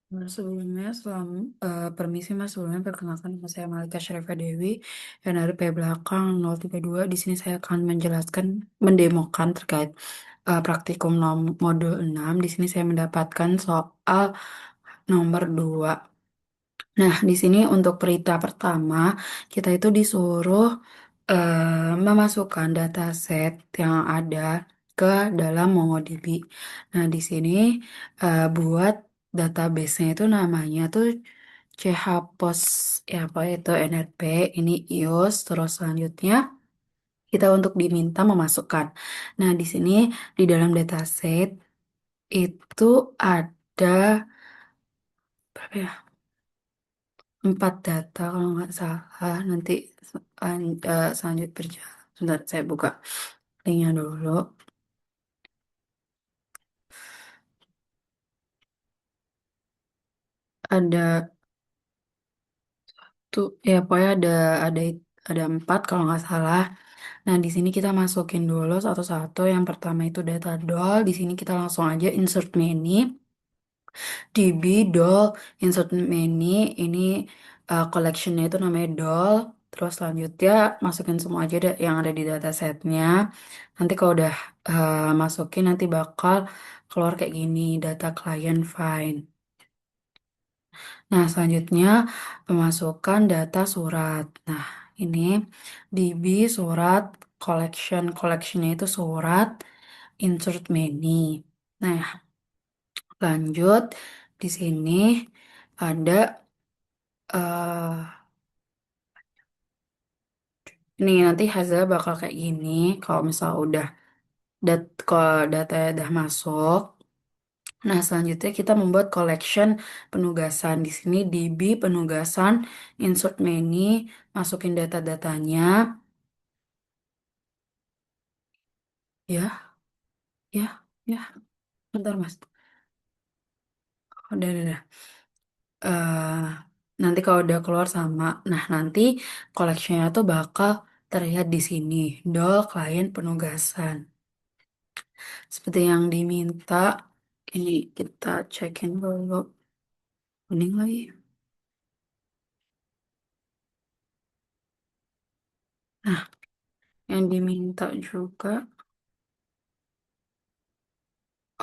Sebelumnya, permisi Mas, sebelumnya perkenalkan nama saya Malika Syarifah Dewi dan dari P belakang 032. Di sini saya akan menjelaskan, mendemokan terkait praktikum modul 6. Di sini saya mendapatkan soal nomor 2. Nah, di sini untuk berita pertama, kita itu disuruh memasukkan dataset yang ada ke dalam MongoDB. Nah, di sini buat database-nya itu namanya tuh CHPOS, ya apa itu NRP, ini iOS, terus selanjutnya kita untuk diminta memasukkan. Nah, di sini di dalam dataset itu ada berapa ya? 4 data kalau nggak salah. Nanti selanjut berjalan. Sebentar, saya buka linknya dulu. Ada tuh, ya pokoknya ada 4 kalau nggak salah. Nah, di sini kita masukin dulu satu-satu. Yang pertama itu data doll. Di sini kita langsung aja insert many. DB doll insert many. Ini collectionnya itu namanya doll. Terus selanjutnya masukin semua aja deh yang ada di datasetnya. Nanti kalau udah masukin nanti bakal keluar kayak gini, data client find. Nah, selanjutnya pemasukkan data surat. Nah, ini DB surat collection. Collectionnya itu surat insert many. Nah, lanjut di sini ada eh ini nanti hasilnya bakal kayak gini. Kalau misal udah kalau datanya udah masuk. Nah, selanjutnya kita membuat collection penugasan. Di sini DB penugasan insert many, masukin data-datanya. Ya, ya, ya. Bentar, Mas. Udah. eh Nanti kalau udah keluar sama, nah nanti collectionnya tuh bakal terlihat di sini. Dol klien penugasan. Seperti yang diminta. Ini kita cekin dulu. Kuning lagi. Nah, yang diminta juga.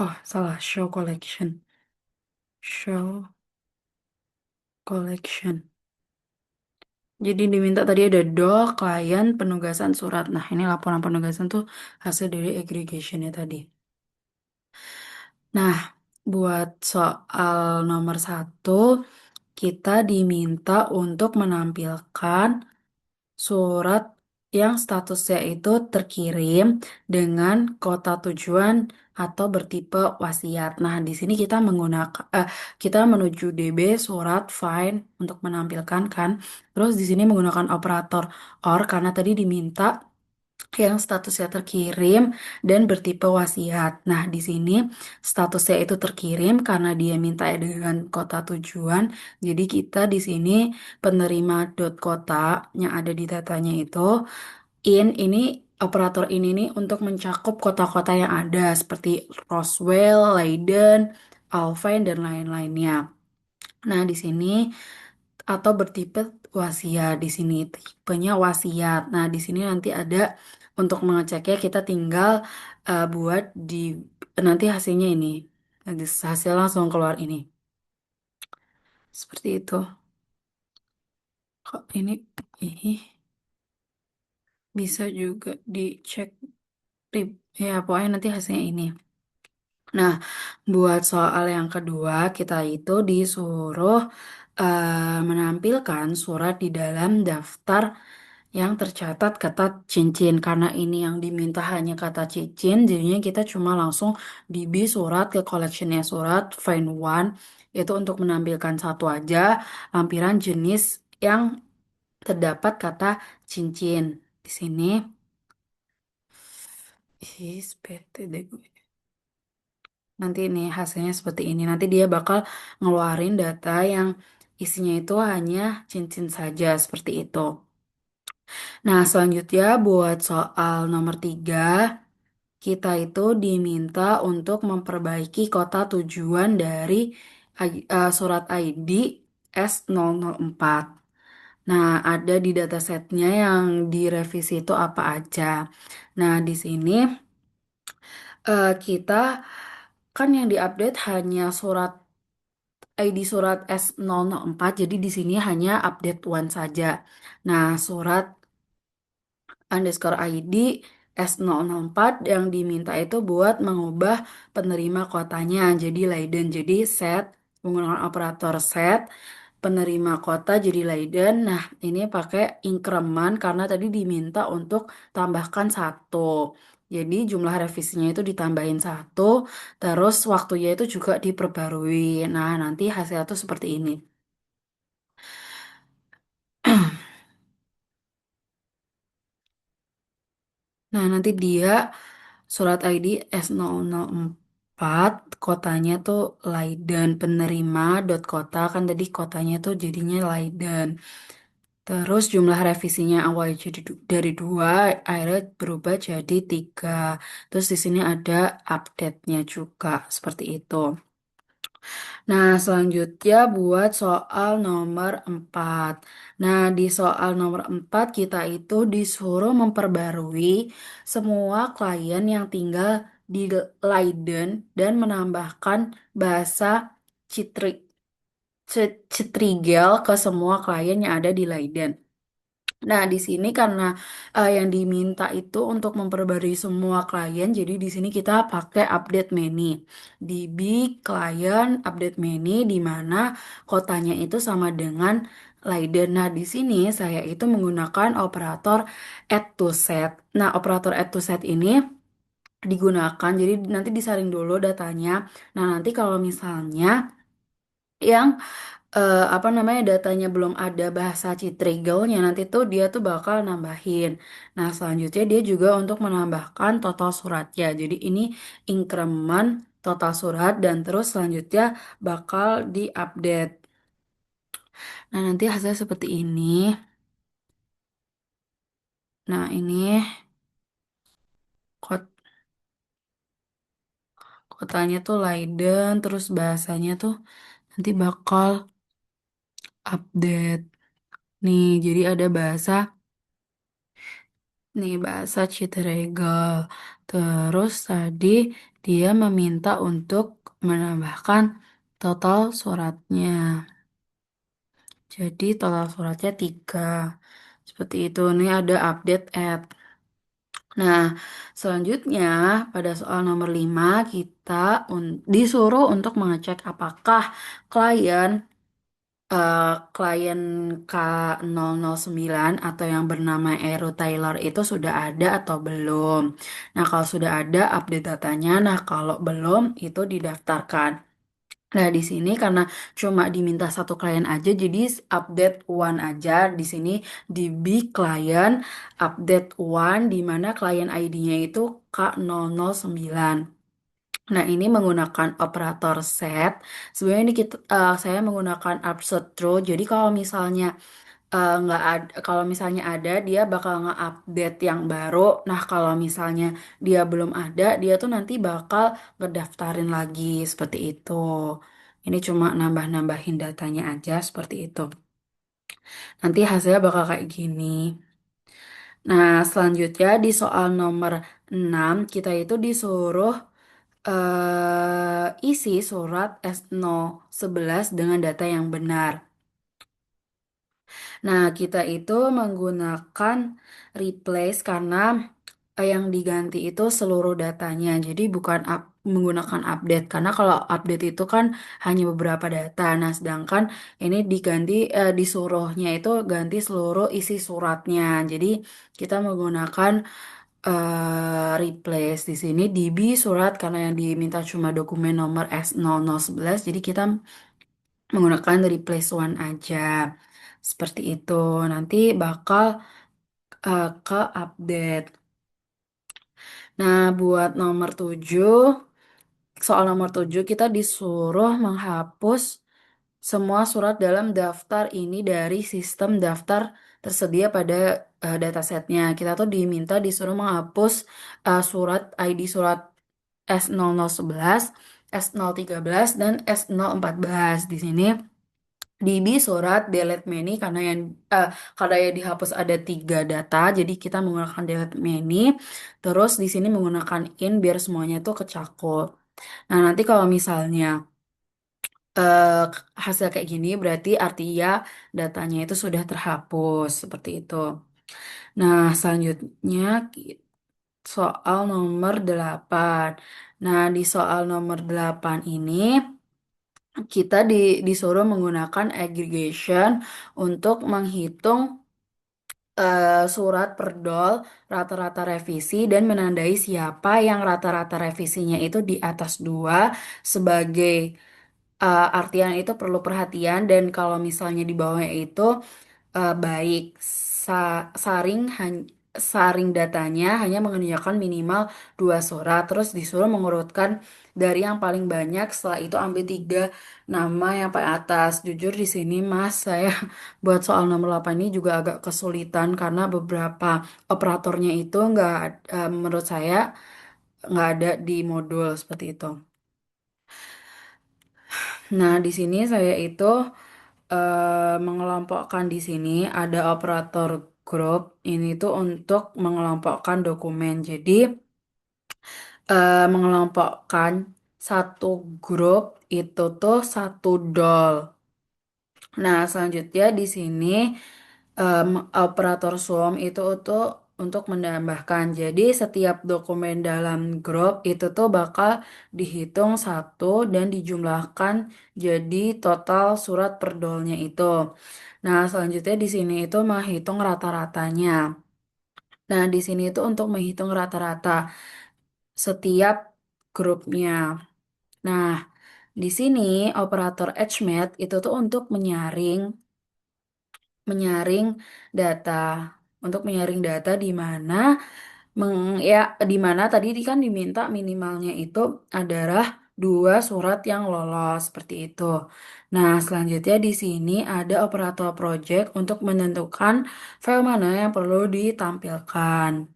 Oh, salah. Show collection. Show collection. Jadi diminta tadi ada dol klien penugasan surat. Nah, ini laporan penugasan tuh hasil dari aggregationnya tadi. Nah, buat soal nomor 1, kita diminta untuk menampilkan surat yang statusnya itu terkirim dengan kota tujuan atau bertipe wasiat. Nah, di sini kita menuju DB surat find untuk menampilkan kan. Terus di sini menggunakan operator OR karena tadi diminta yang statusnya terkirim dan bertipe wasiat. Nah, di sini statusnya itu terkirim karena dia minta dengan kota tujuan. Jadi kita di sini penerima dot kota yang ada di datanya itu ini operator ini nih untuk mencakup kota-kota yang ada seperti Roswell, Leiden, Alpine dan lain-lainnya. Nah, di sini atau bertipe wasiat di sini tipenya wasiat. Nah, di sini nanti ada untuk mengeceknya kita tinggal buat di nanti hasilnya ini. Nanti hasil langsung keluar ini. Seperti itu. Kok ini bisa juga dicek ya pokoknya nanti hasilnya ini. Nah, buat soal yang kedua, kita itu disuruh menampilkan surat di dalam daftar yang tercatat kata cincin. Karena ini yang diminta hanya kata cincin, jadinya kita cuma langsung DB surat ke collectionnya surat, find one, itu untuk menampilkan satu aja, lampiran jenis yang terdapat kata cincin. Di sini, PT deh gue. Nanti nih hasilnya seperti ini. Nanti dia bakal ngeluarin data yang isinya itu hanya cincin saja seperti itu. Nah, selanjutnya buat soal nomor 3, kita itu diminta untuk memperbaiki kota tujuan dari surat ID S004. Nah, ada di datasetnya yang direvisi itu apa aja. Nah, di sini kita kan yang diupdate hanya surat ID surat S004, jadi di sini hanya update one saja. Nah, surat underscore ID S004 yang diminta itu buat mengubah penerima kotanya jadi Leiden. Jadi set menggunakan operator set penerima kota jadi Leiden. Nah, ini pakai increment karena tadi diminta untuk tambahkan satu. Jadi jumlah revisinya itu ditambahin satu, terus waktunya itu juga diperbarui. Nah, nanti hasilnya tuh seperti ini. Nah, nanti dia surat ID S004, kotanya tuh Leiden, penerima dot kota, kan tadi kotanya tuh jadinya Leiden. Terus jumlah revisinya awalnya jadi dari dua, akhirnya berubah jadi tiga. Terus di sini ada update-nya juga, seperti itu. Nah, selanjutnya buat soal nomor 4. Nah, di soal nomor 4 kita itu disuruh memperbarui semua klien yang tinggal di Leiden dan menambahkan bahasa Citri, Citrigel ke semua klien yang ada di Leiden. Nah, di sini karena yang diminta itu untuk memperbarui semua klien, jadi di sini kita pakai update many. DB klien update many di mana kotanya itu sama dengan Leiden. Nah, di sini saya itu menggunakan operator add to set. Nah, operator add to set ini digunakan, jadi nanti disaring dulu datanya. Nah, nanti kalau misalnya yang apa namanya datanya belum ada bahasa Citrigelnya nanti tuh dia tuh bakal nambahin. Nah, selanjutnya dia juga untuk menambahkan total suratnya. Jadi ini increment total surat dan terus selanjutnya bakal diupdate. Nah, nanti hasilnya seperti ini. Nah, ini kot kotanya tuh Leiden terus bahasanya tuh nanti bakal update. Nih, jadi ada bahasa nih bahasa Citarega. Terus tadi dia meminta untuk menambahkan total suratnya. Jadi total suratnya tiga. Seperti itu. Ini ada update add. Nah, selanjutnya pada soal nomor 5 kita disuruh untuk mengecek apakah klien klien K009 atau yang bernama Eru Taylor itu sudah ada atau belum. Nah, kalau sudah ada update datanya, nah kalau belum itu didaftarkan. Nah, di sini karena cuma diminta satu klien aja, jadi update one aja. Di sini di big client update one, di mana klien ID-nya itu K009. Nah, ini menggunakan operator set. Sebenarnya ini saya menggunakan absolute true. Jadi kalau misalnya nggak ada, kalau misalnya ada, dia bakal nge-update yang baru. Nah, kalau misalnya dia belum ada, dia tuh nanti bakal ngedaftarin lagi seperti itu. Ini cuma nambah-nambahin datanya aja seperti itu. Nanti hasilnya bakal kayak gini. Nah, selanjutnya di soal nomor 6 kita itu disuruh isi surat S011 dengan data yang benar. Nah, kita itu menggunakan replace karena yang diganti itu seluruh datanya. Jadi bukan menggunakan update karena kalau update itu kan hanya beberapa data. Nah, sedangkan ini diganti disuruhnya itu ganti seluruh isi suratnya. Jadi kita menggunakan replace di sini DB surat karena yang diminta cuma dokumen nomor S0011. Jadi kita menggunakan replace one aja. Seperti itu. Nanti bakal ke update. Nah, buat nomor 7, soal nomor 7 kita disuruh menghapus semua surat dalam daftar ini dari sistem daftar tersedia pada datasetnya. Kita tuh disuruh menghapus surat ID surat S0011 S013 dan S014. Di sini DB surat delete many karena yang dihapus ada tiga data, jadi kita menggunakan delete many. Terus di sini menggunakan in biar semuanya itu kecakup. Nah, nanti kalau misalnya eh, hasil kayak gini berarti artinya datanya itu sudah terhapus seperti itu. Nah, selanjutnya soal nomor 8. Nah, di soal nomor 8 ini kita disuruh menggunakan aggregation untuk menghitung surat perdol rata-rata revisi dan menandai siapa yang rata-rata revisinya itu di atas dua sebagai artian itu perlu perhatian, dan kalau misalnya di bawahnya itu baik saring datanya hanya mengerjakan minimal dua surat, terus disuruh mengurutkan dari yang paling banyak, setelah itu ambil tiga nama yang paling atas. Jujur di sini Mas, saya buat soal nomor 8 ini juga agak kesulitan karena beberapa operatornya itu menurut saya nggak ada di modul seperti itu. Nah, di sini saya itu mengelompokkan, di sini ada operator grup ini tuh untuk mengelompokkan dokumen. Jadi mengelompokkan satu grup itu tuh satu dol. Nah, selanjutnya di sini operator sum itu untuk menambahkan. Jadi setiap dokumen dalam grup itu tuh bakal dihitung satu dan dijumlahkan jadi total surat per dolnya itu. Nah, selanjutnya di sini itu menghitung rata-ratanya. Nah, di sini itu untuk menghitung rata-rata setiap grupnya. Nah, di sini operator HMAT itu tuh untuk menyaring data, di mana ya di mana tadi kan diminta minimalnya itu adalah dua surat yang lolos seperti itu. Nah, selanjutnya di sini ada operator project untuk menentukan file mana yang perlu ditampilkan.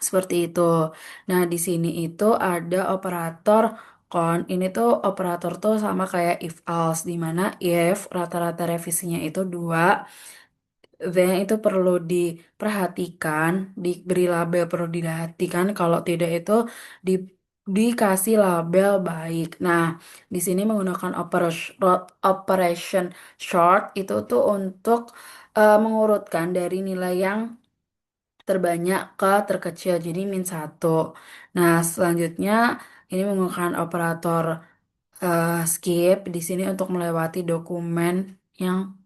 Seperti itu. Nah, di sini itu ada operator con. Ini tuh operator tuh sama kayak if else, di mana if rata-rata revisinya itu dua, then itu perlu diperhatikan, diberi label perlu diperhatikan. Kalau tidak itu di, dikasih label baik. Nah, di sini menggunakan operation short itu tuh untuk mengurutkan dari nilai yang terbanyak ke terkecil, jadi min satu. Nah, selanjutnya ini menggunakan operator skip di sini untuk melewati dokumen yang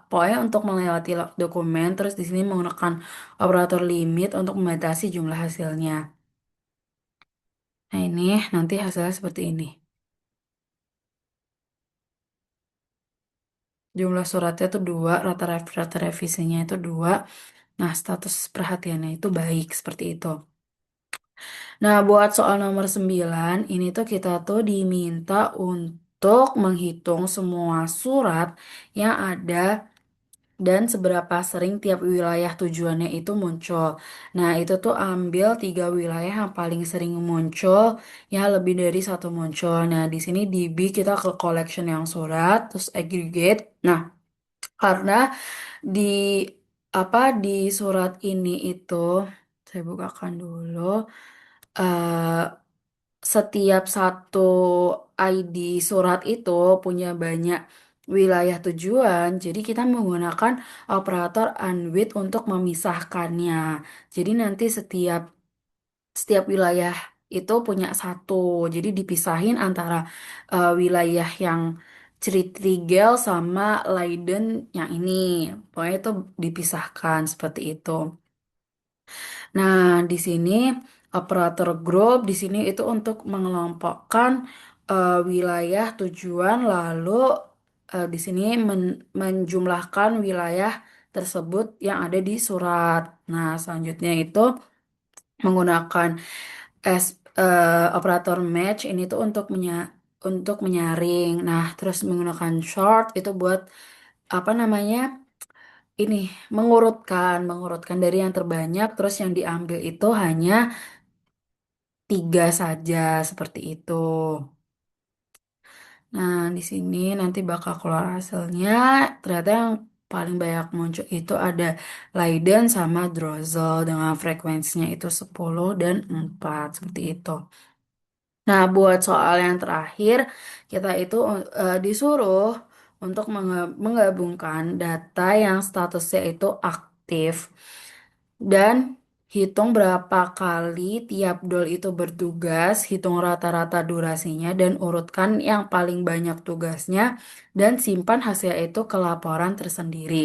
pokoknya untuk melewati dokumen, terus di sini menggunakan operator limit untuk membatasi jumlah hasilnya. Nah, ini nanti hasilnya seperti ini. Jumlah suratnya itu dua, rata revisinya itu dua. Nah, status perhatiannya itu baik seperti itu. Nah, buat soal nomor 9, ini tuh kita tuh diminta untuk menghitung semua surat yang ada dan seberapa sering tiap wilayah tujuannya itu muncul. Nah, itu tuh ambil tiga wilayah yang paling sering muncul, ya lebih dari satu muncul. Nah, di sini DB kita ke collection yang surat, terus aggregate. Nah, karena di di surat ini itu, saya bukakan dulu. eh Setiap satu ID surat itu punya banyak wilayah tujuan, jadi kita menggunakan operator UNWIT untuk memisahkannya. Jadi nanti setiap setiap wilayah itu punya satu, jadi dipisahin antara wilayah yang Critigel sama Leiden yang ini. Pokoknya itu dipisahkan seperti itu. Nah, di sini operator grup di sini itu untuk mengelompokkan wilayah tujuan, lalu di sini menjumlahkan wilayah tersebut yang ada di surat. Nah, selanjutnya itu menggunakan operator match ini tuh untuk menyaring. Nah, terus menggunakan short itu buat apa namanya? Ini mengurutkan dari yang terbanyak, terus yang diambil itu hanya tiga saja seperti itu. Nah, di sini nanti bakal keluar hasilnya. Ternyata yang paling banyak muncul itu ada Leiden sama Drossel dengan frekuensinya itu 10 dan 4 seperti itu. Nah, buat soal yang terakhir, kita itu disuruh untuk menggabungkan data yang statusnya itu aktif dan hitung berapa kali tiap dol itu bertugas, hitung rata-rata durasinya, dan urutkan yang paling banyak tugasnya, dan simpan hasil itu ke laporan tersendiri.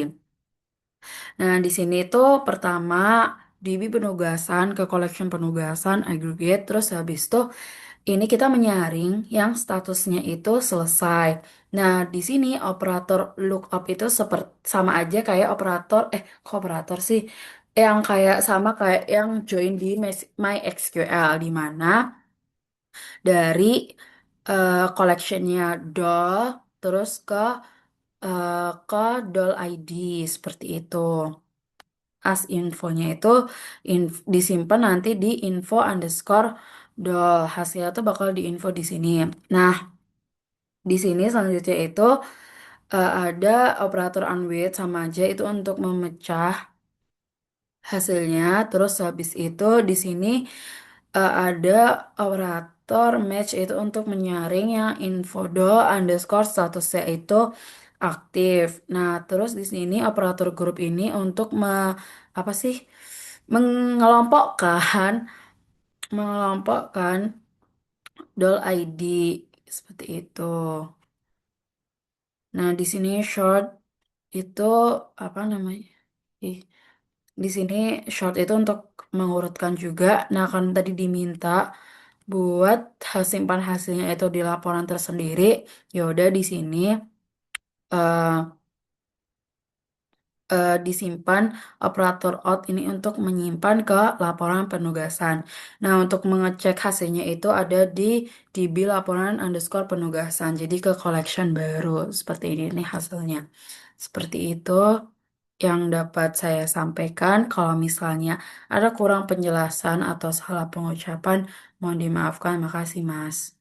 Nah, di sini tuh pertama DB penugasan ke collection penugasan aggregate, terus habis itu ini kita menyaring yang statusnya itu selesai. Nah, di sini operator lookup itu seperti sama aja kayak operator kok operator sih yang kayak sama kayak yang join di MySQL di mana dari collectionnya doll terus ke doll ID seperti itu. As infonya itu disimpan nanti di info underscore doll. Hasilnya tuh bakal diinfo di sini. Nah, di sini selanjutnya itu ada operator unweight sama aja itu untuk memecah hasilnya. Terus habis itu di sini ada operator match itu untuk menyaring yang info doll underscore statusnya itu aktif. Nah, terus di sini operator grup ini untuk apa sih? Mengelompokkan mengelompokkan doll ID seperti itu. Nah, di sini short itu apa namanya? Ih, di sini short itu untuk mengurutkan juga. Nah, kan tadi diminta buat simpan hasilnya itu di laporan tersendiri. Ya udah di sini eh, disimpan operator out ini untuk menyimpan ke laporan penugasan. Nah, untuk mengecek hasilnya itu ada di DB laporan underscore penugasan. Jadi ke collection baru seperti ini nih hasilnya. Seperti itu yang dapat saya sampaikan. Kalau misalnya ada kurang penjelasan atau salah pengucapan, mohon dimaafkan. Makasih, Mas.